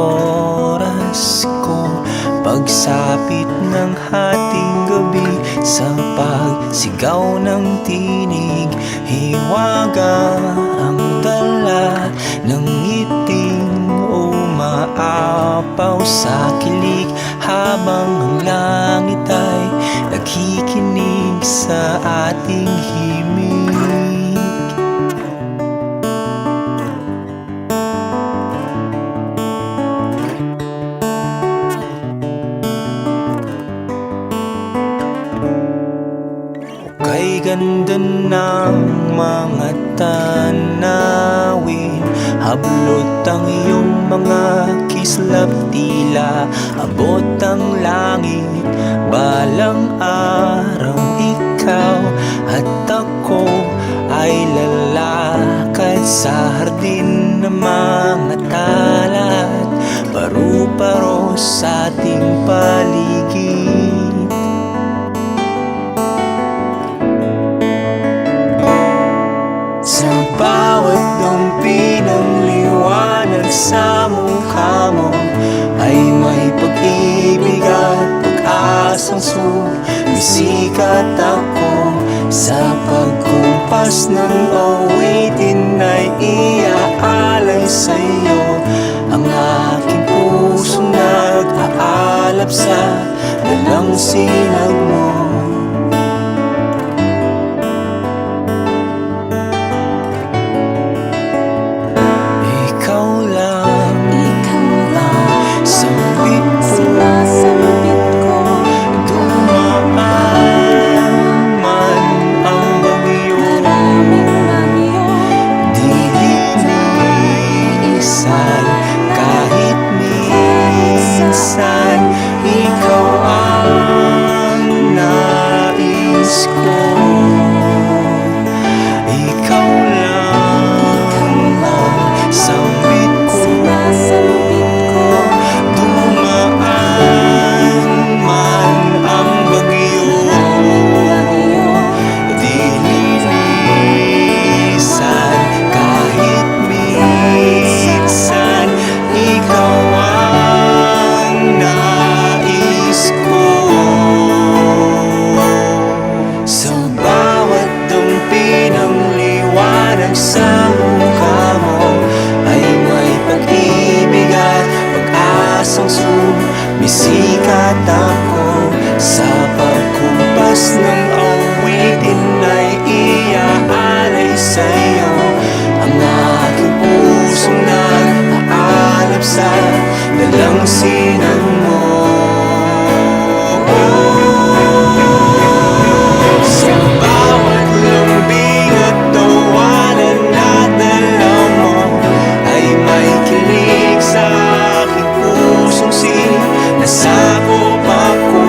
oras ko. Pagsapit ng hating gabi, sa pagsigaw ng tinig, hiwaga ang dala ng ngiting umaapaw sa kilig, habang ang langit ay nakikinig sa ating himig. Kay ganda ng mga tanawin, hablot ang iyong mga kislap, tila abot ang langit. Balang araw ikaw at ako ay lalakad sa hardin ng mga tala at paru-paro sa ating paligid. Sa bawat dumpi ng liwanag sa mukha mo ay may pag-ibig at pag-asang sumisikat ako. Sa pagkumpas ng awitin ay iaalay sa'yo ang aking pusong nag-aalap sa dalang sinag mo. Sa mukha mo ay may pag-ibig at pag-asang sumisikat ako. Sa pagkumpas ng awitin ay iaalay sa'yo ang aking pusong nag-aalap sa dalang sinag mo. Sa bawat lambing at tawanan na dala mo ay may kilig sa aking pusong sinasakop ako.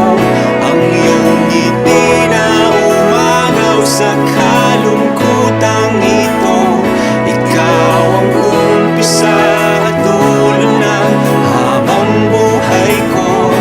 Ang iyong ngiti na umagaw sa kalungkutang ito, ikaw ang umpisa at dulo ng habang buhay ko.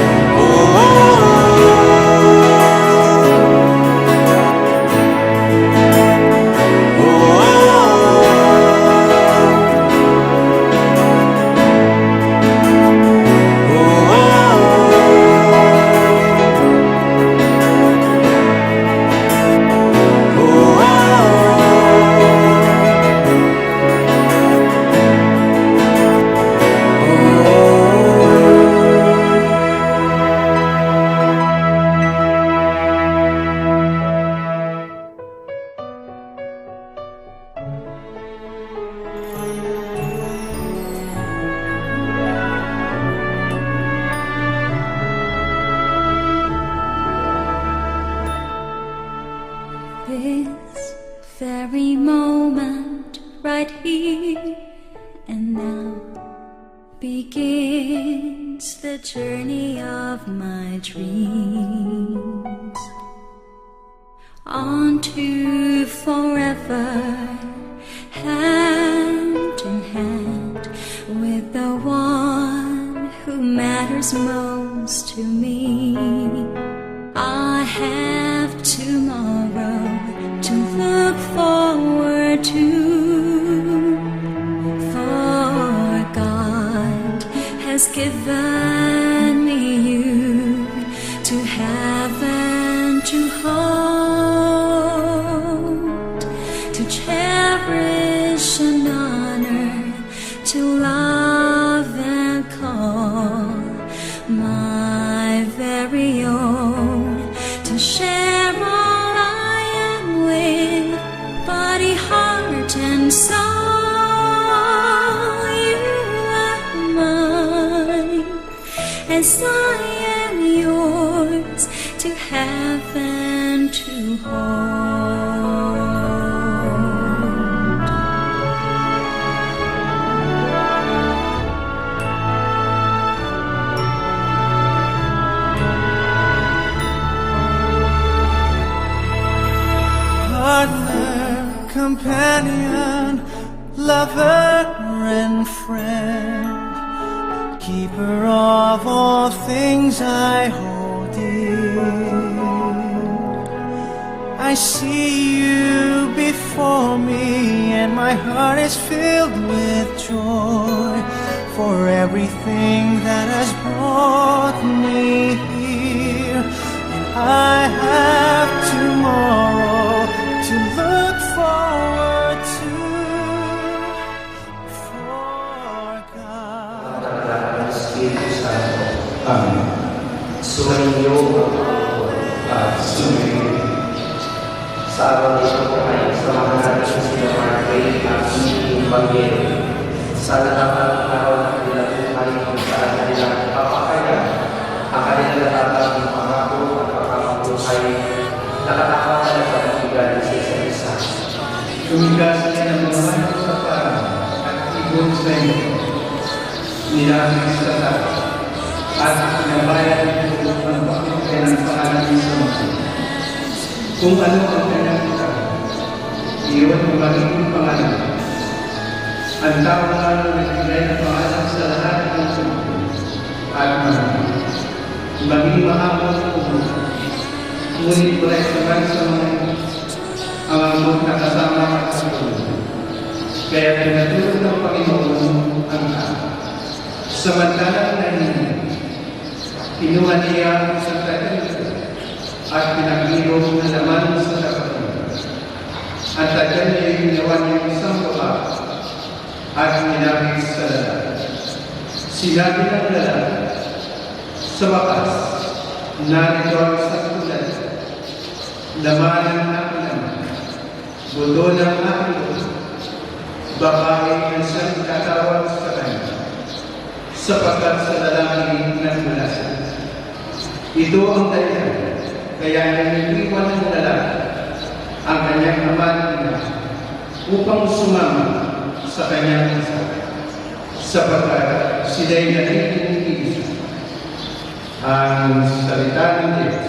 This very moment right here and now begins the journey of my dreams on to forever, hand in hand with the one who matters most to me. I have tomorrow to look forward to, for God has has given me you to have and to hold, to cherish and honor, to love and call my very own, to share all I am with body, heart, and soul. As I am yours to have and to hold. Partner, companion, lover, and friend, keeper of all things I hold dear. I see you before me, and my heart is filled with joy for everything that has brought me here. And I have tomorrow to look forward to. For God. Espiritu Santo. Amen. Sumainyo at sumainyo. Sa araw nito po ay samahan natin sila Margaret at si Bagay. Sa lahat ng araw na kanilang buhay kung saan kanilang papakaya ang kanilang natatang pangako at pagkakabuhay nakatakapan at pagkakigan sa isa't isa. Tumigas niya ng mga manok sa parang at ibon sa iyo. Nilapit sa taas at pinabayan ito ang pakikaya ng pangalan ni Santo. Kung ano ang kanyang ikaw, iyon ang magiging pangalan. Ang tao nga nagbigay ng pangalan sa lahat ng Santo at magiging mahamon ang ulo. Ngunit wala sabay sa mga ang among nakasama at sa ulo. Kaya pinatulog ng Panginoon ang tao. Samantalang nahihingi, kinuha niya sa tagal at pinag-irong na naman sa tagal. At tagal niya ginawa niya isang baba at nilapit sa lalaki. Sinabi ng lalaki, sa wakas, narito ang saktulan, laman ng aking naman, buto ng aking buto, babae ang siyang katawag sa kanya. Sapagkat sa lalaki nagmulasa. Ito ang dahilan, kaya nanginiwan ng lalaki ang kanyang ama at ina upang sumama sa kanyang isa, sapagkat sila'y nagiging isa. Ang salita ng Diyos.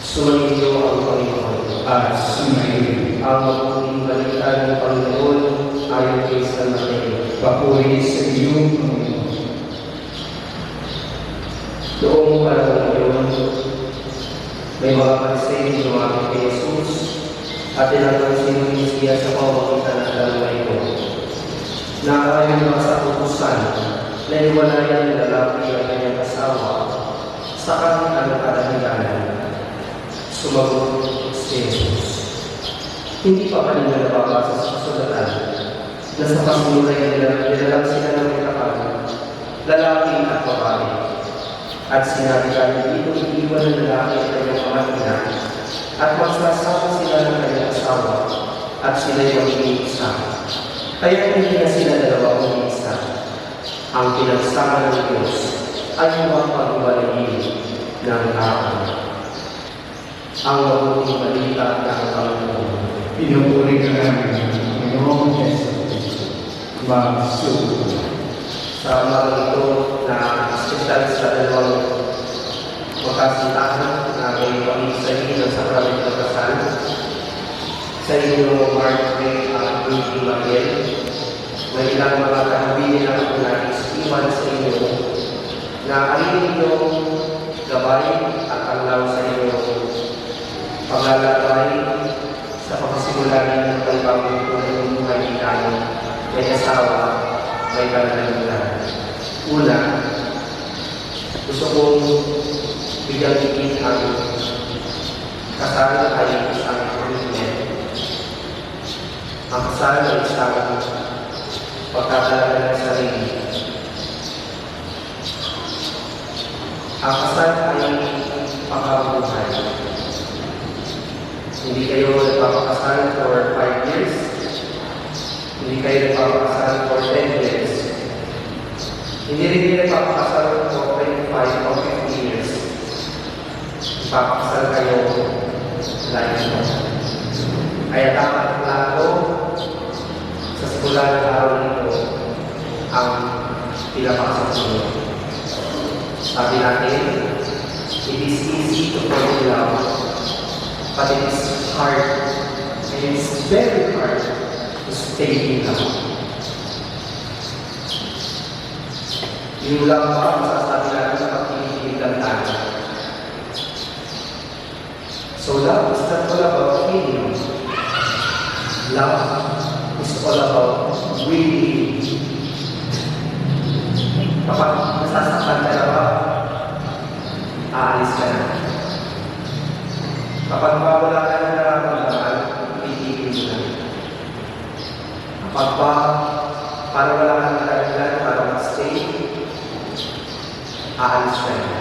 Sumainyo ang Panginoon at Sumainyo ang mabuting balita ng Panginoon ayon kay San Mateo. papuri sa iyo, Panginoon. Noong panahon iyon, may mga Pariseo lumapit kay Jesus at tinanong sino siya sa pamamagitan ng dalawa ito. Nakaayon ba sa utusan na iwalayan ng lalaki ang kanyang asawa sa kanilang kadahilanan? Sumagot si Jesus, hindi pa kanina nababasa sa kasulatan na sa pasimulay nilalang sila ng kapal, lalaki at babae. At sinabi kami dito, iiwan ng lalaki at kanyang pamangkin at magsasama sila ng kanyang asawa at sila'y magiging isa. Kaya hindi na sila dalawa kung isa. Ang pinagsama ng Diyos ay huwag pag-iwalayin ng tao. Ang mabuting balita ng Panginoon. Pinupuri ka namin, Panginoong Jesus. Magsuko. Sa umagang ito na espesyal sa dalawang magkasintahan na may pag-isahin ng sakramento ng kasal sa inyo Margaret at Rudy Mariel. May ilang mga kahabilin ako na iwan sa inyo na alin ninyong gabay at anglaw sa inyo paglalakbay sa pagsisimula ng ibang buhay tayo may asawa may pananagutan. Una, gusto kong bigyan tingin ang kasal ay isang commitment. Ang kasal ay isang pagkakalaga ng sarili. Ang kasal ay pangkabuhay. Hindi kayo nagpapakasal for 5 years. Hindi kayo nagpapakasal for 10 years. Hindi rin kayo nagpapakasal for 25 or 50 years. Nagpapakasal kayo lifetime. Kaya dapat plato sa simula ng araw nito ang pinapakasasunod. Sabi natin, it is easy to fall in love, but it is hard, and it is very hard to stay in love. Yung lang ba ang masasabi natin sa pagkinikilig ng tayo? So love is not all about feeling. Love is all about willing. Kapag nasasaktan ka na ba, aalis ka na. Kapag wala ka ng nararamdaman, itigil mo na. Kapag para wala ka ng nararamdaman, para mag-stay, aalis ka na.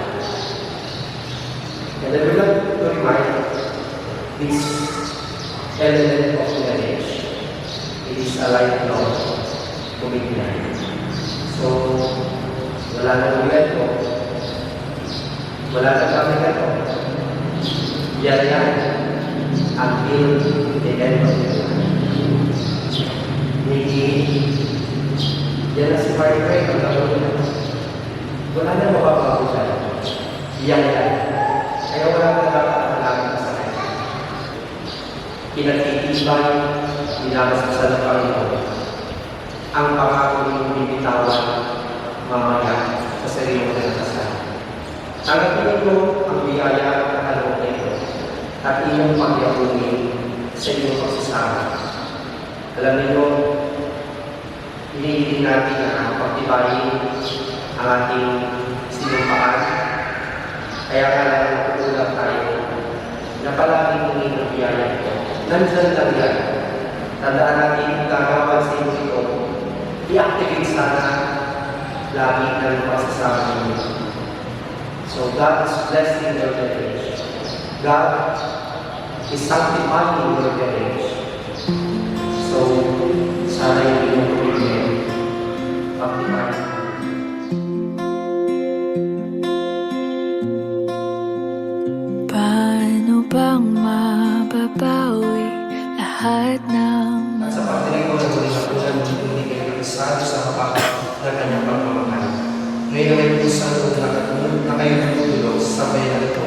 And I would like to remind this element of marriage. It is a lifelong commitment. So, wala na ulit ko. Wala na kami ito. Yan until the end of the life. Yan na si Margaret ang gagawin na. Wala na mababago siya. Yan. Kaya wala na dapat ang sa kanya. Pinagtitibay, dinamasasan ng Panginoon. Ang pangako ng bibitawan mamaya sa sarili ng kasal. Tanggapin ko ang biyaya ng kaloob nito at inyong pagyakunin sa inyong pagsasama. Alam niyo, hinihiling natin na pagtibayin ang ating sinumpaan. Kaya kaya natutulak tayo na palaging kunin ang biyaya ito. Nandyan lang yan. Tandaan natin gagawa sa inyo ito. I-activate sana lagi ng pagsasama ninyo. So God is blessing your marriage. God is sanctifying your marriage. So, sana yung inyong commitment pag-tibayin. Paano bang mababawi lahat ng At sa pagdinig ko ng huling hapunan, hindi kayo nakisado sa kapatid ng kanyang pagmamahal. Ngayon ay pusan na kayo natutulog sa bayan ito.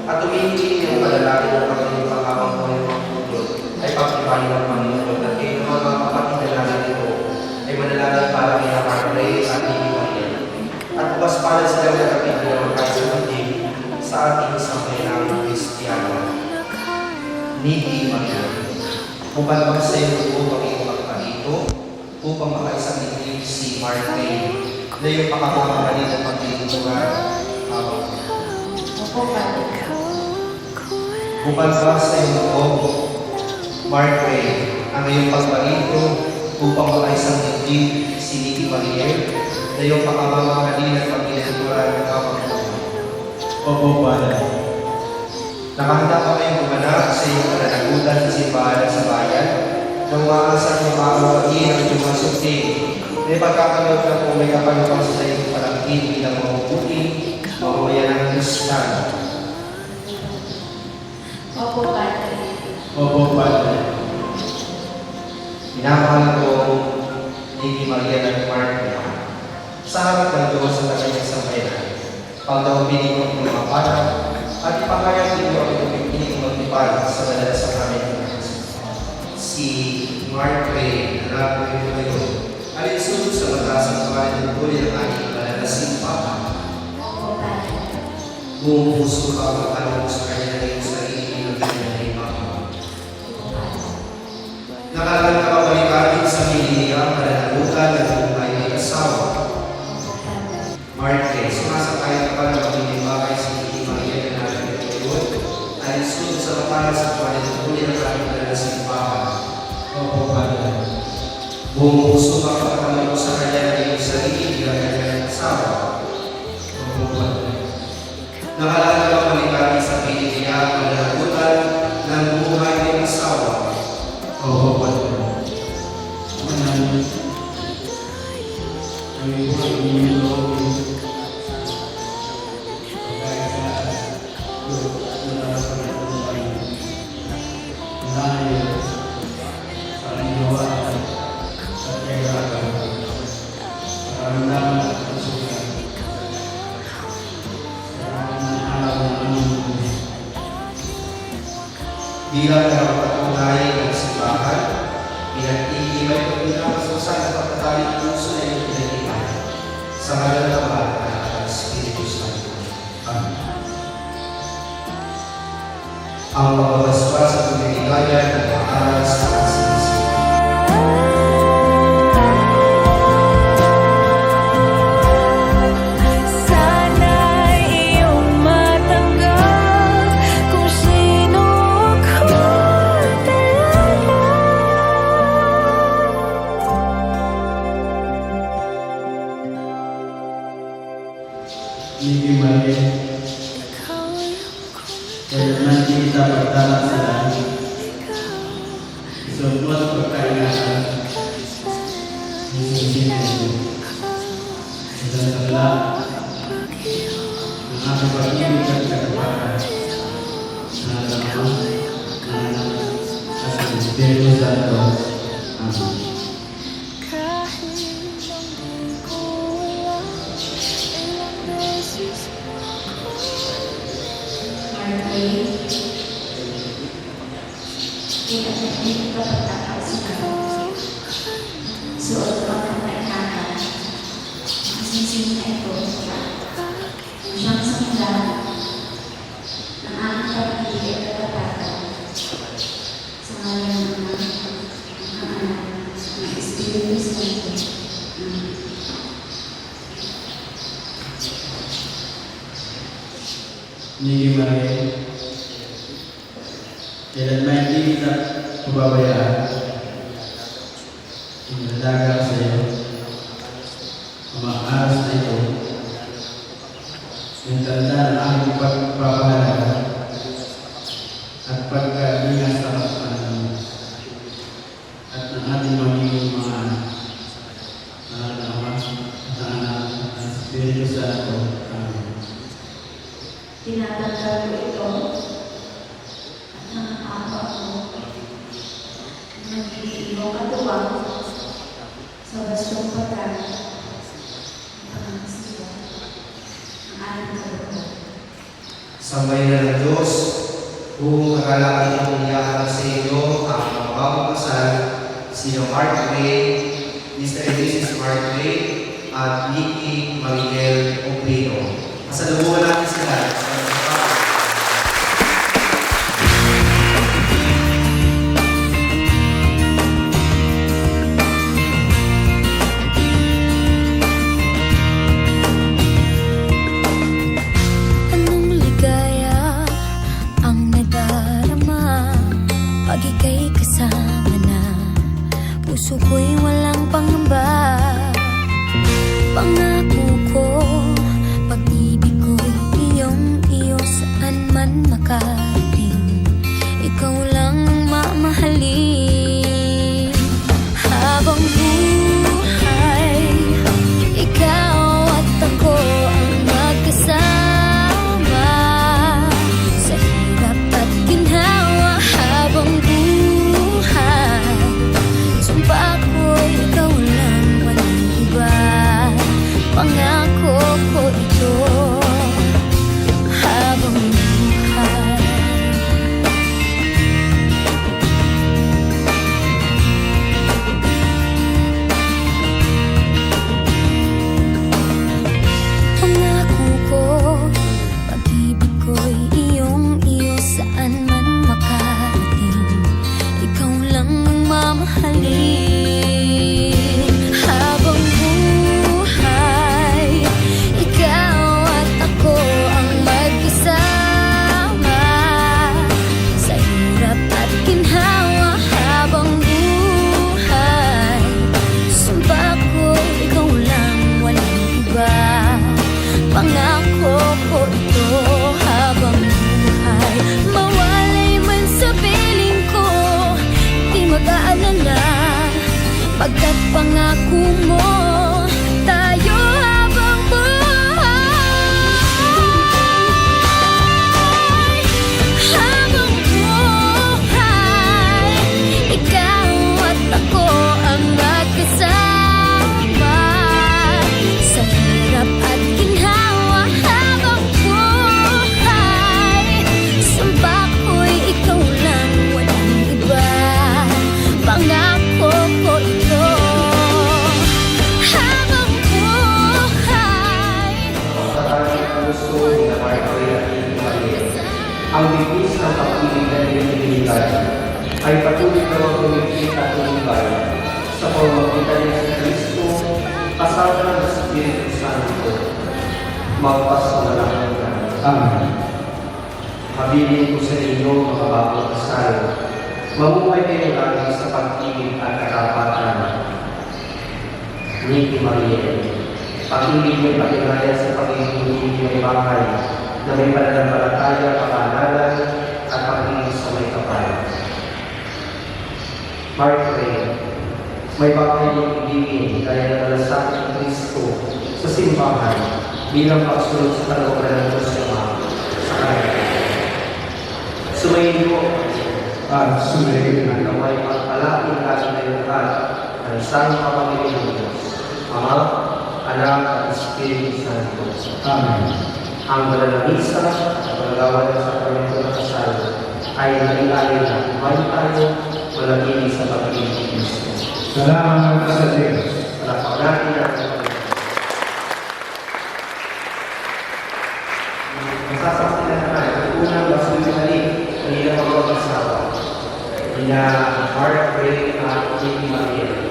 At tumingin yung padalagin ng pagdinig pagkakang po yung pagtutulog ay pagtibayin ng Panginoon at kayo ng mga kapatid na natin ito ay manalangin para kay Margaret at Lady Maria. At bukas para silang nakapit na magkasunod sa ating sambayanang Kristiyano. Lady Maria, upang magsayo upang iyong magpalito, upang makaisang itig si Margaret na yung pakapamamalit ng pagtitungan habang upang magsayo loob, Margaret, ang iyong pagpalito upang makaisang itig si Lady Maria na yung pakapamamalit ng pagtitungan habang Opo, Padre. nakahanda pa kayong gumanap sa iyong pananagutan sa simbahan sa bayan nang maaasang makakawagin ang iyong masukti. May pagkakalog na kung may kapalupang sa iyong palangkin bilang mabubuti, mamamayan ng Kristiyano. Opo, Padre. Opo, Padre. Minamahal ko, Lady Maria ng Margaret, sa harap ng Diyos sa kanyang sambayanan. Pagdawabinin ko ang mga para at ipakayang dito ang inyong magtipad sa madalasang namin. Si Margaret na natin ko ngayon ay isunod sa matasang pangalan ng tuloy ng aking malalasing Papa. Buong puso ka magkalong sa kanya na iyong sarili ng kanyang limang. Nakalagang kapabalikan sa Pilipinas, mananagutan at buhay ay kasama puso magpapalalo sa kanya ng iyong sarili bilang kanyang asawa. Nakalala ka malikati sa piling niya ang pananagutan ng buhay ng asawa. Oo, Padre. Manang ang buhay ninyo loob kaya sa buhay dahil sa inyong sa kailangan karamdaman at kasukan sa araw ng Bilang nakapatunayan ng simbahan, pinag-iibay ko pinapasusan ang pagkataling puso na iyong pinag-ibay sa ngalan ng Ama at ng Espiritu Santo. Amen. Ang mababaswa sa pagbibigayan ng mga aras ng asinisi. Sana'y iyong matanggap kung sino ako talaga. Hindi mali. Kaya nanti kita bertahan sa langit. Semua perkayaan di sini dan telah mengakibatkan kita kepada nama asal Espiritu Santo. Amin. Kahit lang di ko alam ilang beses Suot ko ang kailangan. Masising na ito. Siyang samla ng aking pag-ibig at katapatan. Sa ngalan ng Ama, ng Anak, ng Espiritu Santo. Amen. Hindi mali. Kailan may hindi kita pababayaan. Inalaga sa iyo ang mga aras na ito. Yung tanda ng aking pagpapahalaga at pagkalingas sa kapatid mo at ng ating magiging mga anak. Mahal na Ama at ng Anak at ng Espiritu Santo. Amen. Tinatanggap ko ito at nangatapa ko. Nag-iibo katuwang sa bastong patay ng pangasiwa ng ating kalukuhan. Sambayan ng Diyos, kung kakalaki ng iyakan sa inyo ang mababang kasal, sino Mark Ray, Mr. and Mrs. Mark Ray, at Nikki Mariel Opino. Masalubuhan natin sila sa Anong ligaya ang nadarama pag ika'y kasama na? Puso ko'y walang pangamba. Pangako ko, pag-ibig ko'y ay patuloy na magpumigit at tumibay sa pamamagitan ni Kristo kasama ng Espiritu Santo magpasawalang hanggan. Amen. Habilin ko sa inyo mga bagong kasal, mabuhay kayo lagi sa pag-ibig at katapatan. Nikki Mariel, pag-ibig may patunaya sa pag-ibig may bahay na may pananampalataya, panganalan at pag-ibig sa may kapal. Mark Ray, may bahay ng ibigin gaya ng malasakit ng Kristo sa simbahan bilang pagsunod sa kalooban ng Diyos Ama sa kanya. Sumayin po At sumayin ang na kamay pagpalaking lagi kayo lahat ng isang kapamilya ng Diyos, Ama, Anak at Espiritu Santo. Amen. Ang malalangisa at paggawa ng sakramento ng kasal ay nag-ialay na kumain tayo malagili sa pag-ibig ni Kristo. Salamat sa Diyos. Palakpak natin ang Panginoon. Masasaksihan na tayo ang unang basulit kanina mag-asawa. Nina Mark Ray at Nikki Mariel.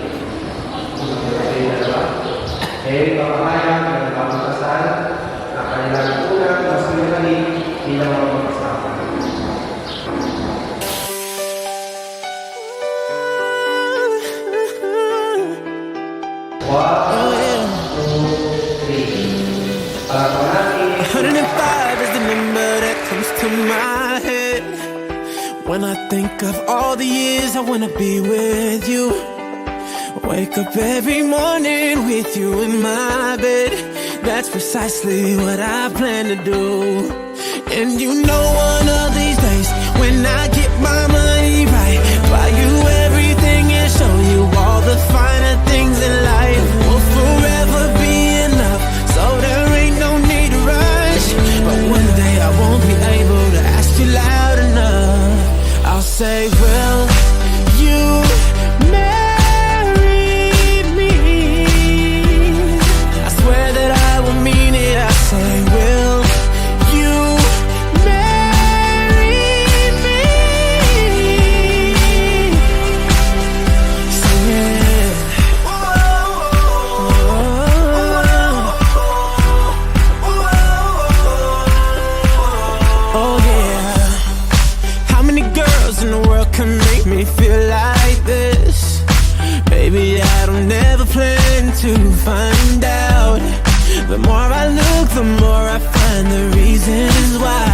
Kaya papahayag ng bagong kasal na kanilang unang basulit bilang mag-asawa. One, two, three. Palakpak natin. 105 is the number that comes to my head when I think of all the years I wanna be with you. Wake up every morning with you in my bed. That's precisely what I plan to do. And you know one of these days when I get my money right, buy you everything and show you all the finer things in life. We'll forever be enough, so there ain't no need to rush. But one day I won't be able to ask you loud enough. I'll say, will you marry me? I swear that I will mean it. I say, will you marry me? Sing it. Oh yeah. How many girls in the world can make me feel like this? Baby, I don't ever plan to find out. The more I look, the more I find the reasons why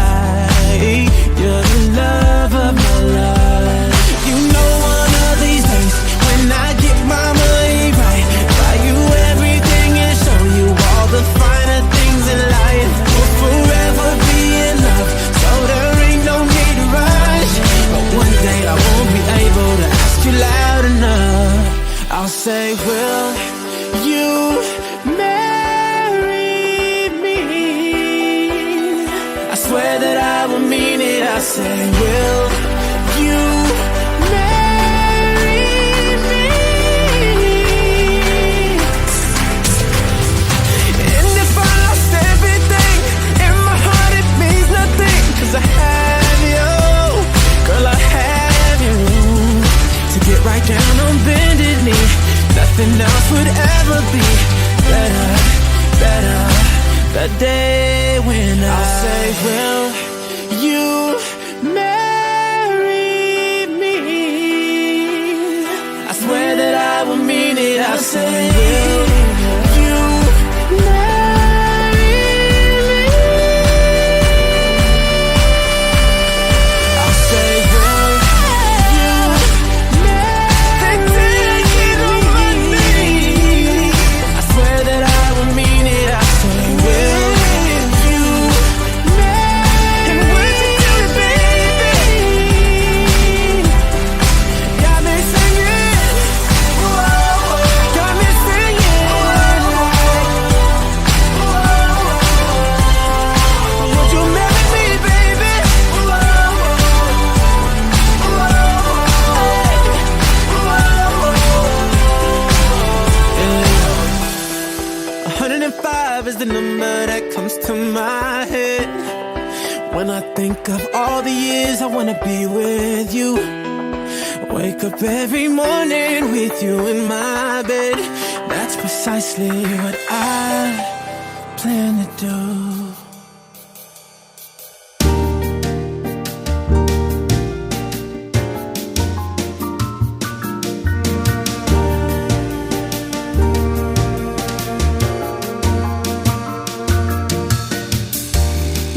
you're the love of my life. You know one of these days when I get my money right, buy you everything and show you all the finer things in life. We'll forever be in love, so there ain't no need to rush. But one day I won't be able to ask you loud enough. I'll say, will you marry me? I swear that I will mean it. I say, will you marry me? And if I lost everything in my heart, it means nothing, 'cause I have you. Girl, I have you. To get right down on bended knee, nothing else would ever be better, better. The day when I'll say, will you marry me? I swear that I will mean it. I'll say, will you marry me? I'll say, will you marry me? I swear that I will mean it. I say, will you marry? And would you do it, baby? Got me singing, got me singing. Would you marry me, baby? 105 is the number that comes to my head when I think of all the years I wanna be with you. Wake up every morning with you in my bed. That's precisely what I plan to do.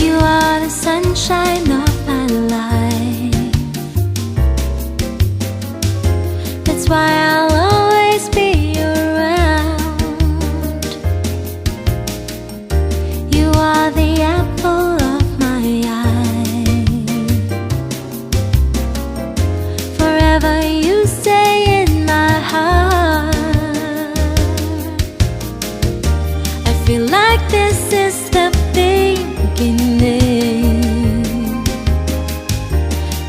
You are the sunshine of my life. That's why I'll always be around. You are the apple of my eye. Forever you stay in my heart. I feel like this is the beginning.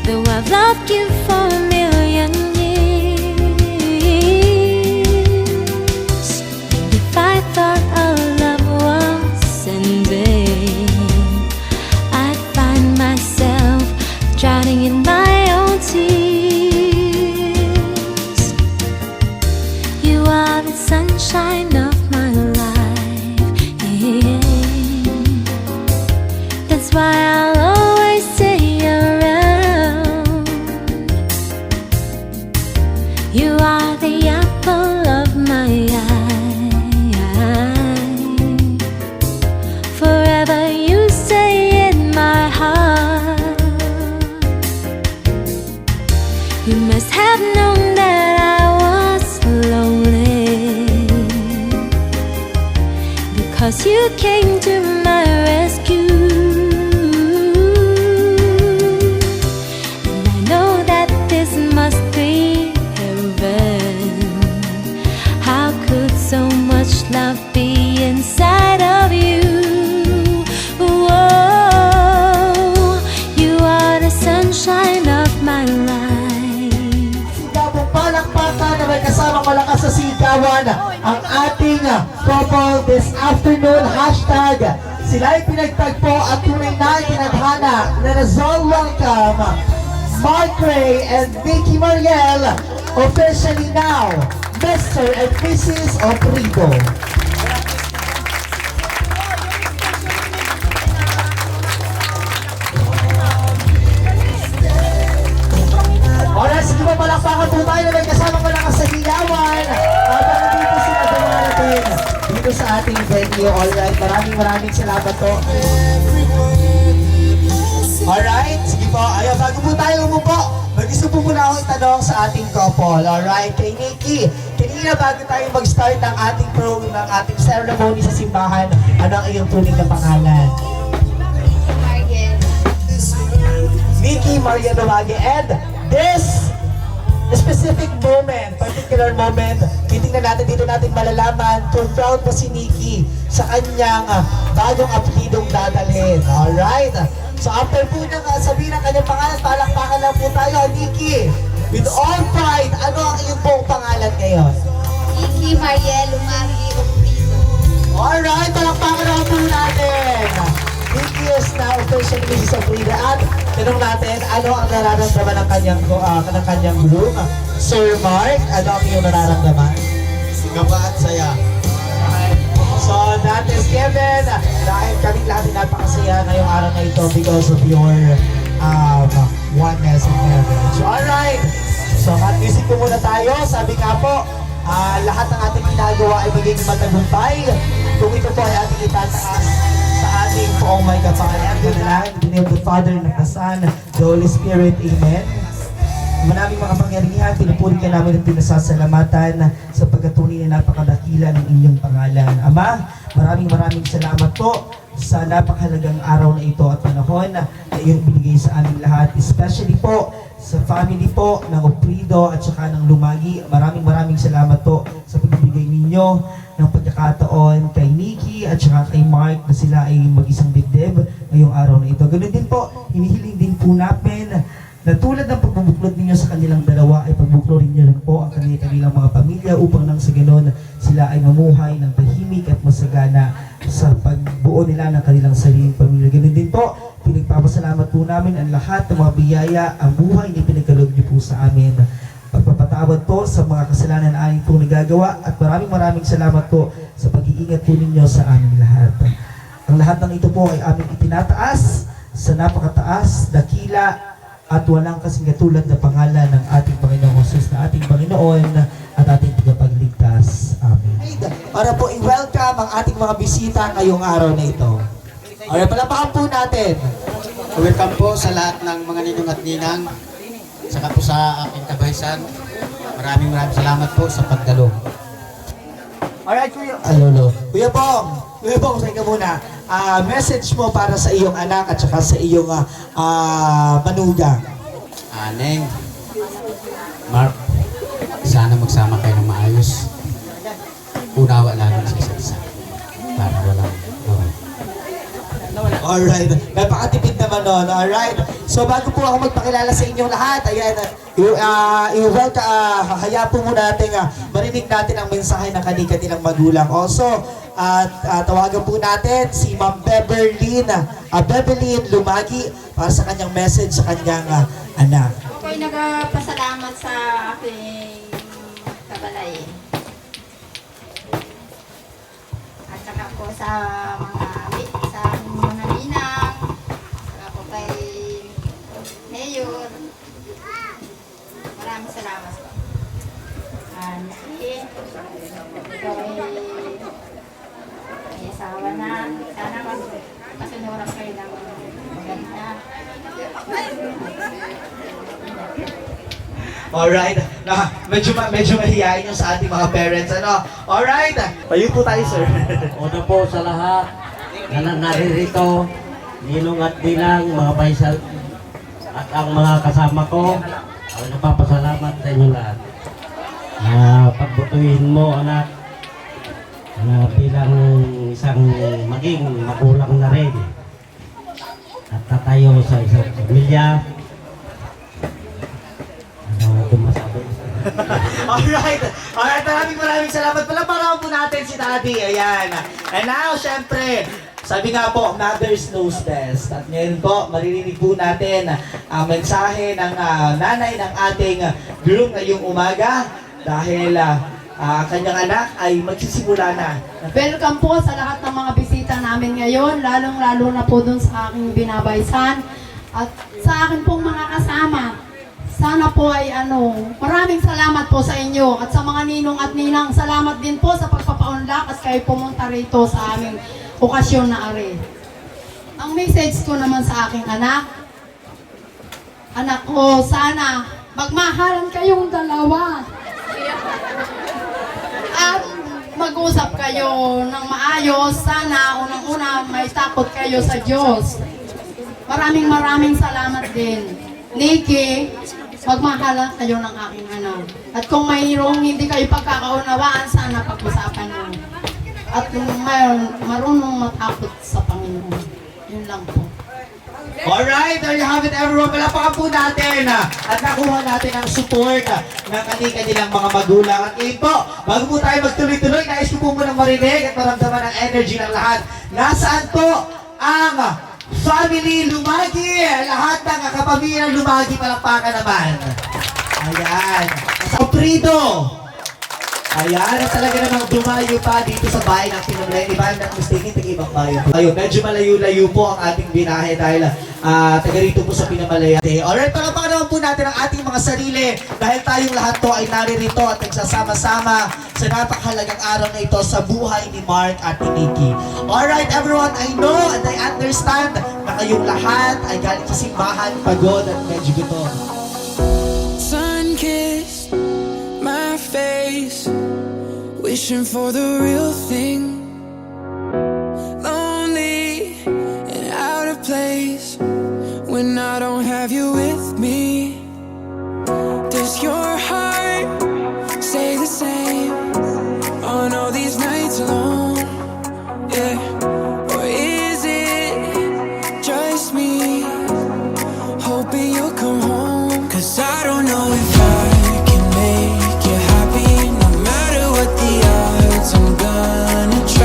Though I've loved you for a million years, and if I thought our love was ending, I'd find myself drowning in my own tears. You are the sunshine of my life, yeah. That's why I'll always stay around. You are the apple of my eye. Forever you stay in my heart. You must have known that I was lonely, because you came to my rescue. And I know that this must be heaven. How could so much love be inside of you? Whoa, you are the sunshine of my life. Sigaw mong palakpakan na may kasamang malakas sa sigawan ang ating couple this afternoon. Hashtag sila'y pinagtagpo at tunay na tinadhana. Let us all welcome Mark Ray and Vicky Mariel, officially now Mr. and Mrs. Oprido. Alright, sige po, palakpakan po tayo na may kasamang malakas sa higawan. Habang dito sila dumarating dito sa ating venue. Alright, maraming salamat po. Alright, sige po. Ayaw, bago po tayo umupo, mag-gusto po muna akong itanong sa ating couple. Alright, kay Nikki, kanina bago tayo mag-start ng ating program, ng ating ceremony sa simbahan, ano ang iyong tunay na pangalan? Nikki Maria Lumage. And this specific moment, particular moment, titingnan natin, dito natin malalaman kung proud pa si Nikki sa kanyang bagong apelidong dadalhin. Alright? So after po nang sabihin ang kanyang pangalan, palakpakan lang po tayo. Nikki, with all pride, ano ang iyong buong pangalan ngayon? Nikki Mariel Lumagi Oprido. Alright, palakpakan lang po natin. Nikki is now officially Mrs. Oprido. At tanong natin, ano ang nararamdaman ng kanyang groom? Sir Mark, ano ang iyong nararamdaman? Gaba at saya. So that is Kevin. Dahil kami lahat ay napakasaya ngayong araw na ito because of your oneness and marriage. Alright. So at-isip po muna tayo. Sabi nga po, lahat ng ating ginagawa ay magiging matagumpay kung ito po ay ating itataas sa ating poong may kapal. And good night, in the name of the Father, and of the Son, the Holy Spirit. Amen. Maraming mga pangyarihan, pinupuri ka namin at pinasasalamatan sa pagkatunay na napakadakila ng inyong pangalan. Ama, maraming salamat po sa napakahalagang araw na ito at panahon na iyong binigay sa aming lahat. Especially po sa family po ng Oprido at saka ng Lumagi. Maraming salamat po sa pagbibigay ninyo ng pagkakataon kay Nikki at saka kay Mark na sila ay mag-isang dibdib ngayong araw na ito. Ganun din po, hinihiling din po namin na tulad ng pagbubuklod ninyo sa kanilang dalawa ay pagbuklorin niyo rin po ang kanilang mga pamilya upang nang sa ganon sila ay mamuhay ng tahimik at masagana sa pagbuo nila ng kanilang sariling pamilya. Ganun din po, pinagpapasalamat po namin ang lahat ng mga biyaya, ang buhay na pinagkaloob niyo po sa amin. pinapatawad po sa mga kasalanan na aming pong nagagawa at maraming salamat po sa pag-iingat po ninyo sa aming lahat. Ang lahat ng ito po ay aming itinataas sa napakataas, dakila at walang kasing katulad na pangalan ng ating Panginoong Jesus na ating Panginoon at ating tagapagligtas. Amen. Para po i-welcome ang ating mga bisita ngayong araw na ito. Alright, palapakan po natin. Welcome po sa lahat ng mga ninong at ninang, saka po sa aking kabaysan. Maraming salamat po sa pagdalo. Alright, Kuya. Alolo. Kuya Bong, sa'yo ka muna. Message mo para sa iyong anak at saka sa iyong manugang. Neng, Mark, sana magsama kayo ng maayos. Unawa lang sa isa-isa. Para walang gawin. Alright. Napakatipid naman nun. Alright. So bago po ako magpakilala sa inyong lahat, ayan, haya po muna natin marinig natin ang mensahe ng kanilang magulang. Also, tawagan po natin si Ma'am Beverlyn Lumagi para sa kanyang message sa kanyang anak. Ako'y nagpasalamat sa aking kabalay. At saka po sa mga ninang, saka po kay Mayor. Maraming salamat po. Ikaw ay may asawa na. Sana masunuran kayo ng maganda. Alright. Medyo mahihayin yung sa ating mga parents. Alright. Tayo po tayo, sir. Una po sa lahat na naririto, ninong at ninang, mga paisal, at ang mga kasama ko, ako nagpapasalamat sa inyo lahat. Pagbutuhin mo, anak, bilang isang maging magulang na rin. At tatayo sa isang pamilya. Masabi. Alright, maraming salamat. Palapakan po natin si Daddy. Ayan. And now, syempre, sabi nga po, Mother's Knows Best. At ngayon po, maririnig po natin ang mensahe ng nanay ng ating group ngayong umaga dahil kanyang anak ay magsisimula na. Welcome po sa lahat ng mga bisita namin ngayon, lalong-lalo na po dun sa aking binabaysan at sa akin pong mga kasama. Sana po ay maraming salamat po sa inyo at sa mga ninong at ninang. Salamat din po sa pagpapaunlak at kayo pumunta rito sa aming okasyon na are. Ang message ko naman sa aking anak ko, sana magmahalan kayong dalawa. At mag-usap kayo ng maayos. Sana unang-una may takot kayo sa Diyos. Maraming salamat din. Nikki, magmahalan kayo ng aking anak. At kung mayroong hindi kayo pagkakaunawaan, sana pag-usapan nyo. At kung marunong matakot sa Panginoon. Yun lang po. Alright, there you have it everyone. Palapakan po natin at nakuha natin ang support ng kanilang mga magulang. At ngayon po, bago po tayo magtuloy-tuloy, nais ko po munang marinig at maramdaman ang energy ng lahat. Nasaan po ang family Lumagi? Lahat ng kapamilya Lumagi, palapakan naman. Ayan. Sa Prido. Ayan, talaga namang dumayo pa dito sa bahay ng Pinamalayan. If I'm not mistaken, taga-ibang bayan po. Ayun, medyo malayo-layo po ang ating binahe dahil taga rito po sa Pinamalayan. Alright, palapakan naman po natin ang ating mga sarili dahil tayong lahat po ay naririto at nagsasama-sama sa napakahalagang araw na ito sa buhay ni Mark at ni Nikki. Alright, everyone, I know and I understand na kayong lahat ay galing sa simbahan, pagod at medyo gutom. Sun kissed my face, wishing for the real thing. Lonely and out of place when I don't have you with me. Does your heart stay the same on all these nights alone? Yeah. Or is it just me hoping you'll come home? 'Cause I don't know if I can make you happy, no matter what the odds. I'm gonna try.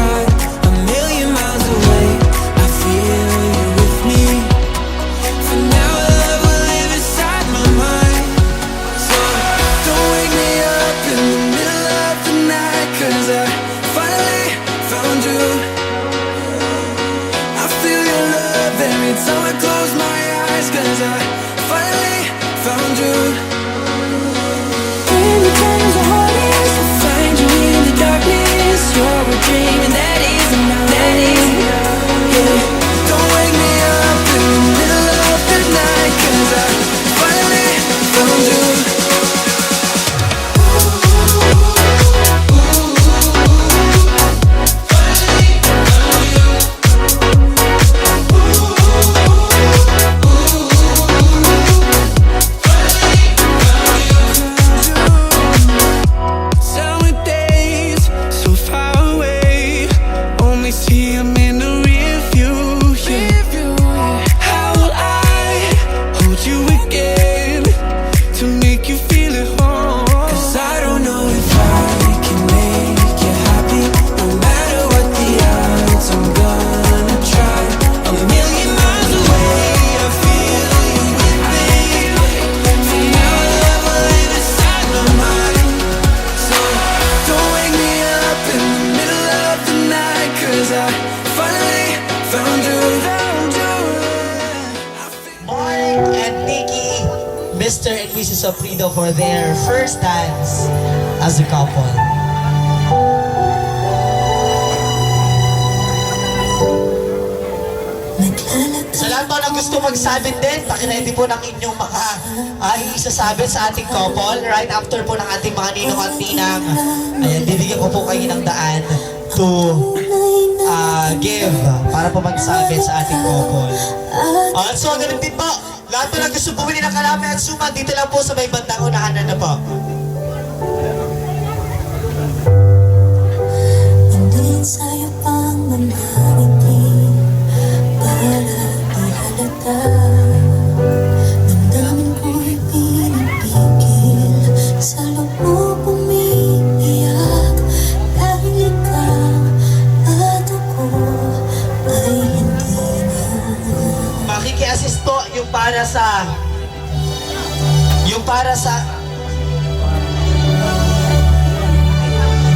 I finally found you. Mark and Nikki, Mr. and Mrs. Sofrido for their first dance as a couple. Sa lahat po na gusto magsabit din, pakiready po ng inyong mga isasabit sa ating couple. Right after po ng ating mga ninong at ninang, ayan, bibigyan ko po kayo ng daan to give para po magsabit sa ating couple. So, ganun din po. Lahat po na gusto bumili ng kalami at suma, dito lang po sa may bandang unahan na po. Hindi sa'yo pang mamangiti para ihalata. Damdamin ko'y pinipigil, sa loob mo umiiyak. Dahil ikaw at ako ay hindi na. Makiki-assist po yung para sa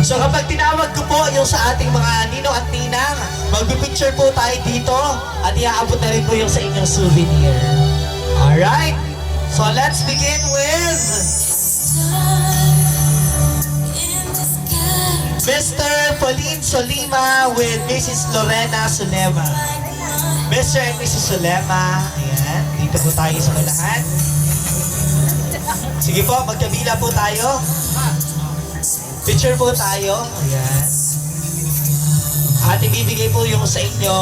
So kapag tinawag ko po yung sa ating mga ninong at ninang, magpipicture po tayo dito at iaabot na rin po yung sa inyong souvenir. Alright? So let's begin with Mr. Pauline Solima with Mrs. Lorena Sulema. Mr. and Mrs. Sulema, ayan, dito po tayo sa unahan. Sige po, magkabila po tayo. Picture po tayo. Ayan. At ibibigay po yung sa inyo.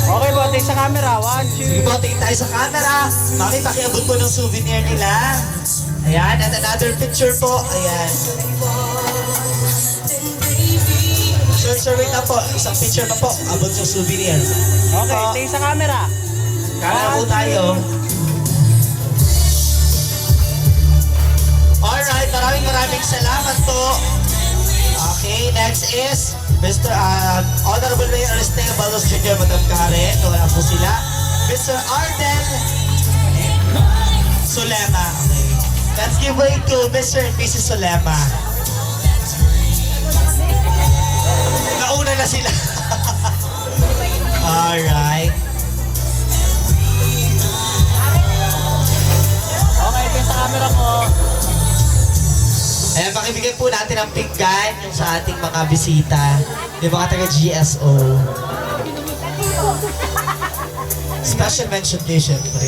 Okay po, tayo sa camera. 1, 2. Sige po, tingin tayo sa camera. Makipakiabot po ng souvenir nila. Ayan, at another picture po. Ayan. Sir, wait na po. Isang picture pa po. Abot yung souvenir. Okay, tayo sa camera. Camera po tayo. Alright, maraming salamat po. Okay, next is Mr. Honorable Mayor Aristeo Balos Jr. Madam Karen. Wala po sila. Mr. Arden Sulema. Okay. Let's give way to Mr. and Mrs. Sulema. Nauna na sila. Alright. Okay, tayo sa camera ko. Ayan, pakibigay po natin ang pinggan yung sa ating mga bisita. Yung mga taga-GSO. Special mention kayo, syempre.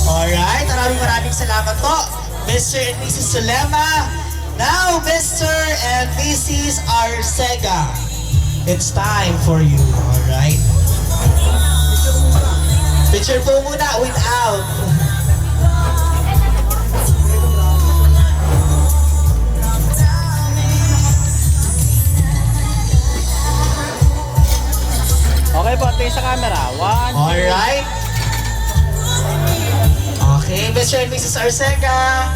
Alright, maraming salamat po, Mr. and Mrs. Sulema. Now, Mr. and Mrs. Arcega. It's time for you, alright? Picture po muna without. Okay po, tayo sa camera. 1, 2. Alright. Okay, Mr. and Mrs. Arcega.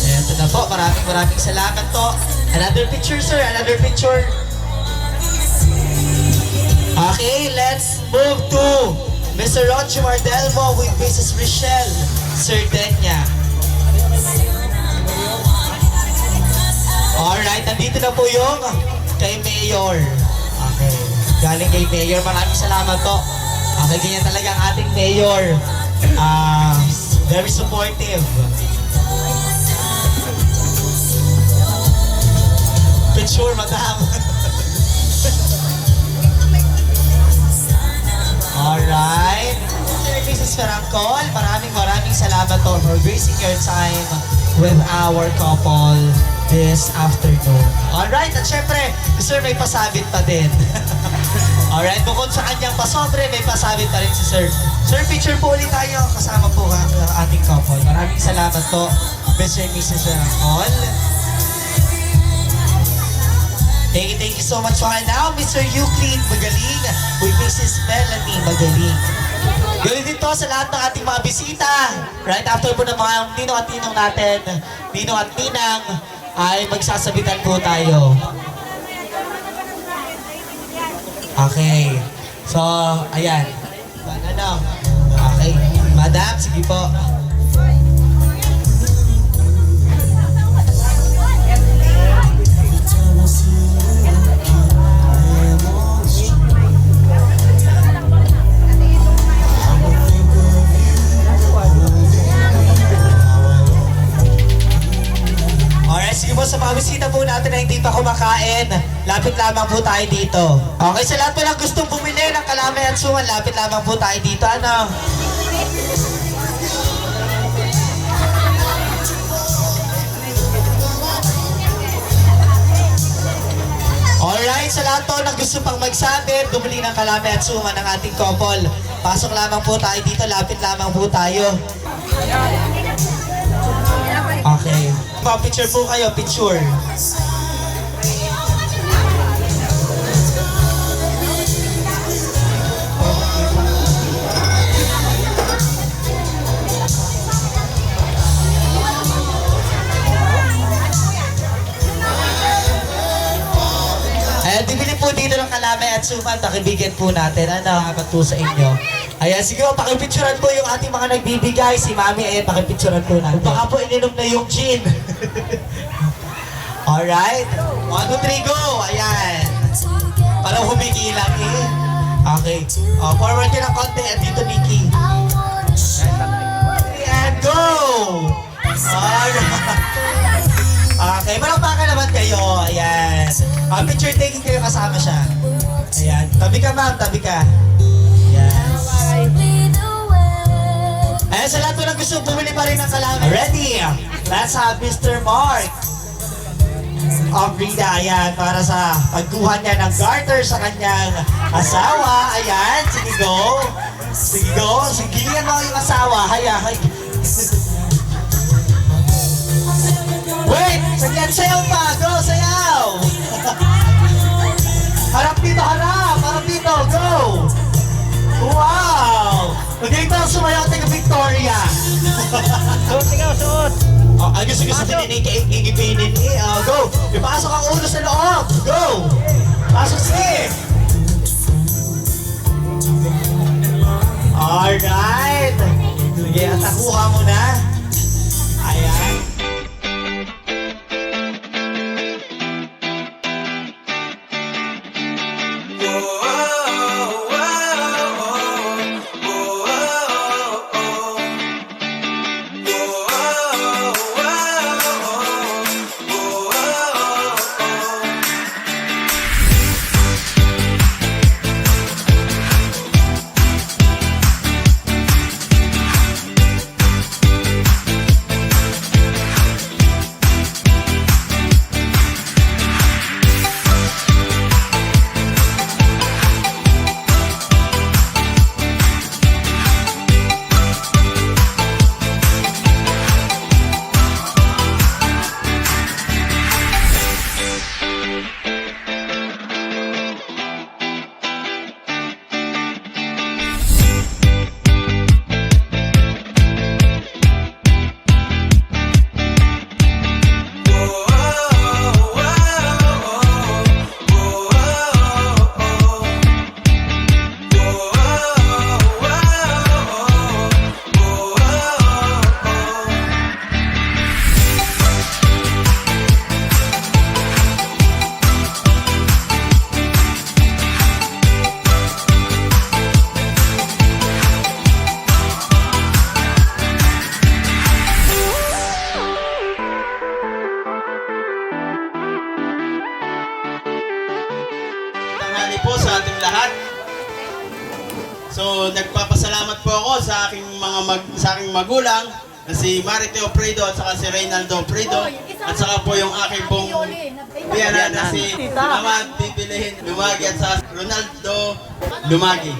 Ito na po, maraming salamat po. Another picture, sir. Another picture. Okay, let's move to Mr. Ronchi Mardelmo with Mrs. Michelle Sardenya. Alright, nandito na po yung kay Mayor. Okay, galing kay Mayor. Maraming salamat po. Okay, ganyan talaga ang ating Mayor. Very supportive. Picture, madam. Alright. Mrs. Ferrancol, maraming salamat po for gracing your time with our couple this afternoon. Alright, at syempre, Sir, may pasabit pa din. Alright, bukod sa kanyang pasobre, may pasabit pa rin si Sir. Sir, picture po ulit tayo kasama po ang ating couple. Maraming salamat po, Mr. and Mrs. Ferrancol. Thank you so much for now, Mr. Euclid Magaling with Mrs. Melanie Magaling. Gawin dito sa lahat ng ating mga bisita. Right after po ng mga ninong at ninong natin, ninong at ninang, ay magsasabitan po tayo. Okay. So, ayan. Ano? Okay. Madam, sige po. sa mga bisita po natin na hindi pa kumakain, lapit lamang po tayo dito. Okay, sa lahat po lang gustong bumili ng kalamay at suman, lapit lamang po tayo dito. Ano? Alright, sa lahat po na gusto pang magsabi, bumili ng kalamay at suman ng ating couple. Pasok lamang po tayo dito, lapit lamang po tayo. Okay. Pa-picture po kayo, picture. Ayan, bibili po dito ng kalamay at suman, pakibigyan po natin. Ano, hapat po sa inyo. Ayan, sige po, pakipicturan po yung ating mga nagbibigay. Si Mami, ayan, pakipicturan po natin. Baka po ininom na yung gin. Alright. 1, 2, 3, go! Ayan. Parang humikilang eh. Okay. Forward yun ng konti. At dito, Nikki. And go! Alright. Okay, malakpakan naman kayo. Ayan. Picture taking kayo kasama siya. Ayan. Tabi ka, ma'am. Tabi ka. Ayan. Ayan, sa lahat po na gusto bumili pa rin ng kalamay. Ready? Let's have Mr. Mark of Rita. Ayan, para sa pagkuha niya ng garter sa kanyang asawa. Ayan, sige go. Sige go. Sige mo yung asawa. Ayan. Wait! Sagyan, sayaw pa! Go! Sayaw! Harap dito! Harap! Harap dito! Go! Wow! Magaling pa ang sumayaw taga Victoria! Suot, ikaw, suot! Oh, ay gusto din ikipinin eh. Go! Ipasok ang ulo sa loob! Go! Pasok sige! Alright! Sige, at nakuha mo na. Ayan. Po sa ating lahat. So, nagpapasalamat po ako sa aking magulang na si Marite Ofredo at saka si Reynaldo Ofredo at saka po yung aking pong biyanan na si Amad Bibilihin Lumagi at saka Ronaldo Lumagi.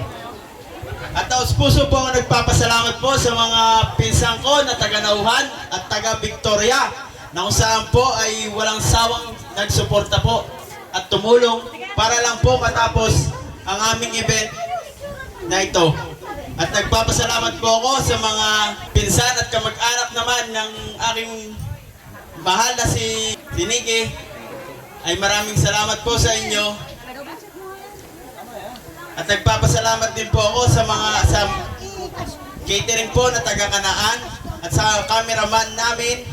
At taos puso po ako nagpapasalamat po sa mga pinsan ko na taga Nauhan at taga Victoria na kung saan po ay walang sawang nagsuporta po at tumulong para lang po matapos ang aming event na ito. At nagpapasalamat po ako sa mga pinsan at kamag-anak naman ng aking mahal na si Nikki. Ay maraming salamat po sa inyo. At nagpapasalamat din po ako sa mga catering po na taga-Kanaan at sa cameraman namin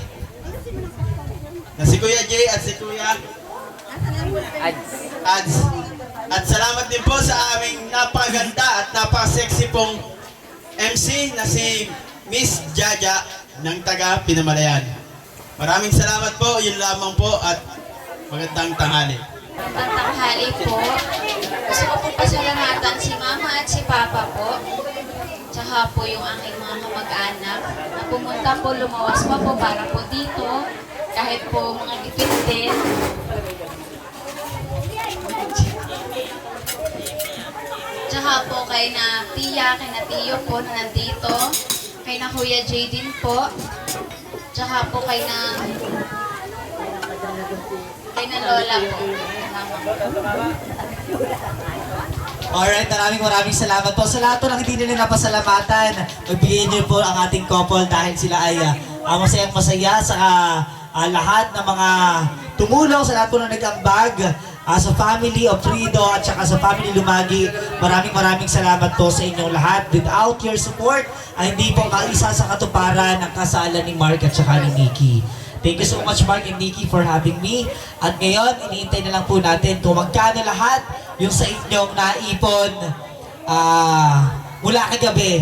na si Kuya Jay at si Kuya Ads. At salamat din po sa aming napakaganda at napaka-sexy pong MC na si Miss Jaja ng taga Pinamalayan. Maraming salamat po. Yun lamang po at magandang tanghali. Tanghali po. Gusto ko po pasalamatan si Mama at si Papa po. Tsaka po yung aking mga kamag-anak na pumunta po, lumawas pa po para po dito. Kahit po mga gipit din. Tsaka po kay na Tia, kay na Tiyo po na nandito. Kay na Kuya Jay din po. Tsaka po kay na Lola po. Alright, maraming salamat po. Sa lahat po ng hindi nila napasalamatan, magbigay niyo po ang ating couple dahil sila ay masayang-masaya sa lahat ng mga tumulong, sa lahat po ng nag-ambag, sa family of Frido at saka sa family Lumagi. Maraming salamat po sa inyong lahat. Without your support, ay hindi po maisa sa katuparan ng kasalan ni Mark at saka ni Nikki. Thank you so much, Mark and Nikki, for having me. At ngayon, iniintay na lang po natin kung magkano lahat yung sa inyong naipon mula kagabi.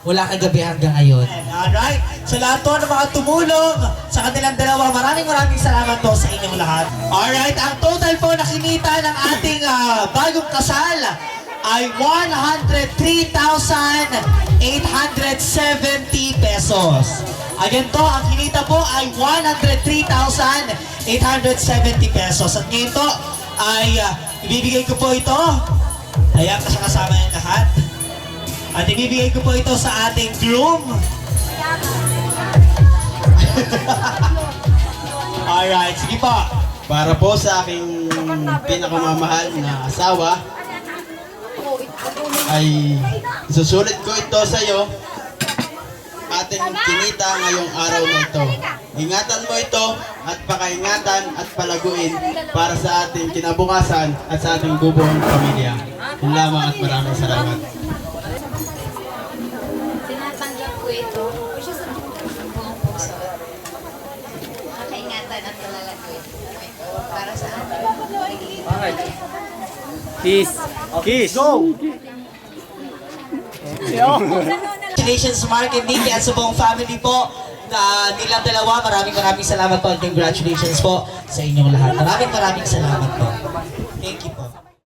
Mula kagabi hanggang ngayon. Alright? Sa lahat po ng mga tumulong sa kanilang dalawa, maraming salamat po sa inyong lahat. Alright, ang total po na kinita ng ating bagong kasal ay 103,870 pesos. Again to, ang kinita po ay 103,870 pesos. At ngayon to ay ibibigay ko po ito. Ayan, kasama yung lahat. At ibibigay ko po ito sa ating groom. Alright, sige po. Para po sa aking pinakamamahal na asawa, ay susulit ko ito sa iyo, ating kinita ngayong araw na ito. Ingatan mo ito at pakaingatan at palaguin para sa ating kinabukasan at sa ating bubuong pamilya. Yun lamang at maraming salamat. Tinatanggap ko ito buong puso. Kakaingatan at palalaguin para sa ating pamilya. Kiss. Kiss. Go. Congratulations, Mark and Nikki, at sa buong family po na nilang dalawa. Maraming salamat po at congratulations po sa inyong lahat. Maraming salamat po. Thank you po.